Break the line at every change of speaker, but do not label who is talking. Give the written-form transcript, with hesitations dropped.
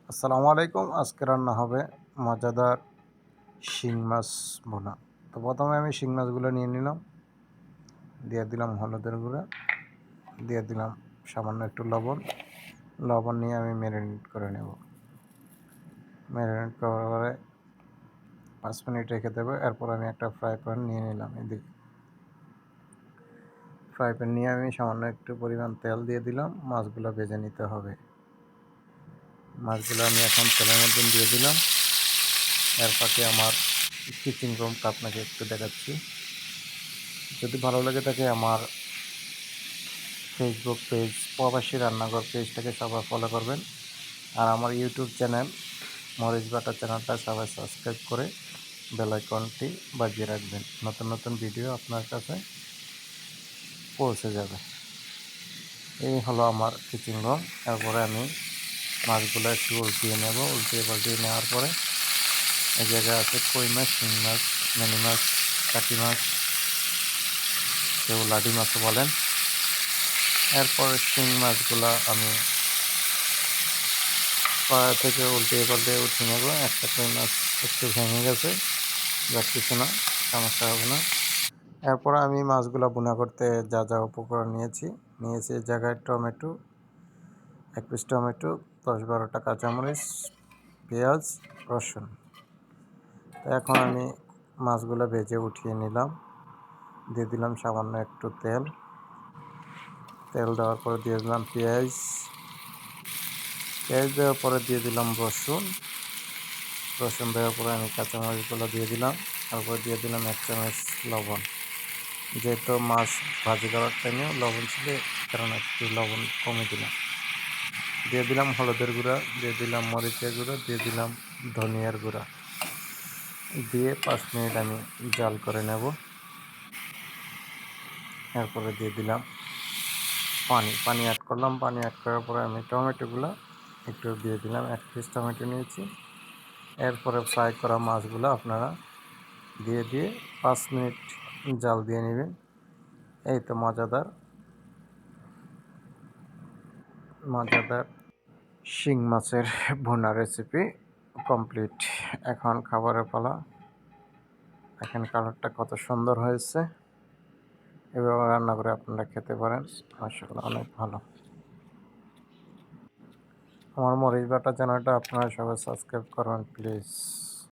আসসালামু আলাইকুম। আজকে রান্না হবে মজাদার শিং মাছ ভুনা। তো প্রথমে আমি শিং মাছগুলো নিয়ে নিলাম, দিয়ে দিলাম হলুদের গুঁড়া, দিয়ে দিলাম সামান্য একটু লবণ নিয়ে আমি ম্যারিনেট করে নেব। ম্যারিনেট করার পরে 5 মিনিট রেখে দেবো। এরপর আমি একটা ফ্রাই প্যান নিয়ে নিলাম। এদিকে ফ্রাই প্যান নিয়ে আমি সামান্য একটু পরিমাণ তেল দিয়ে দিলাম। মাছগুলো ভেজে নিতে হবে। মাছগুলো আমি এখন তেলের মধ্যে দিয়ে দিলাম। এর ফাঁকে আমার কিচিং রুমটা আপনাকে একটু দেখাচ্ছি। যদি ভালো লাগে থাকে আমার ফেসবুক পেজ প্রবাসী রান্নাঘর পেজটাকে সবাই ফলো করবেন। আর আমার ইউটিউব চ্যানেল মরিচ বাটা চ্যানেলটা সবাই সাবস্ক্রাইব করে বেল আইকনটি বাজিয়ে রাখবেন। নতুন নতুন ভিডিও আপনার কাছে পৌঁছে যাবে। এই হলো আমার কিচিং রুম। এরপরে আমি মাছগুলো একটু উল্টিয়ে নেব। উল্টিয়ে পাল্টিয়ে নেওয়ার পরে এই জায়গায় আছে কই মাছ, শিং মাছ, মিনি মাছ, কাটি মাছ, কেউ লাডি মাছও বলেন। এরপরে শিং মাছগুলো আমি পাড়া থেকে উল্টিয়ে পাল্টিয়ে উঠিয়ে নেব। একটা কই মাছ একটু ভেঙে গেছে, যা কিছু না, সমস্যা হবে না। এরপর আমি মাছগুলো ভুনা করতে যা যা উপকরণ নিয়েছি এই জায়গায় টমেটো, 1 পিস টমেটো, 10-12টা কাঁচামরিচ, পেঁয়াজ, রসুন। এখন আমি মাছগুলো ভেজে উঠিয়ে নিলাম। দিয়ে দিলাম সামান্য একটু তেল দেওয়ার পরে দিয়ে দিলাম পেঁয়াজ দেওয়ার পরে দিয়ে দিলাম রসুন দেওয়ার পরে আমি কাঁচামরিচগুলো দিয়ে দিলাম। তারপর দিয়ে দিলাম 1 চামচ লবণ। যেহেতু মাছ ভাজি করার টাইমেও লবণ ছিল, কারণ একটু লবণ কমে দিলাম। দিয়ে দিলাম হলুদের গুঁড়া, দিয়ে দিলাম মরিচের গুঁড়া, দিয়ে দিলাম ধনিয়ার গুঁড়া। দিয়ে 5 মিনিট আমি জাল করে নেব। এরপরে দিয়ে দিলাম পানি অ্যাড করলাম। পানি অ্যাড করার পরে আমি টমেটোগুলো একটু দিয়ে দিলাম। 1 পিস টমেটো নিয়েছি। এরপরে ফ্রাই করা মাছগুলো আপনারা দিয়ে 5 মিনিট জাল দিয়ে নেবেন। এই তো মজাদার শিং মাছের ভুনা রেসিপি কমপ্লিট। এখন খাবারের পালা। এখন কালারটা কত সুন্দর হয়েছে। এভাবে রান্না করে আপনারা খেতে পারেন, মাশাআল্লাহ অনেক ভালো। আমার মরিচ বাটা চ্যানেলটা আপনারা সবাই সাবস্ক্রাইব করবেন প্লিজ।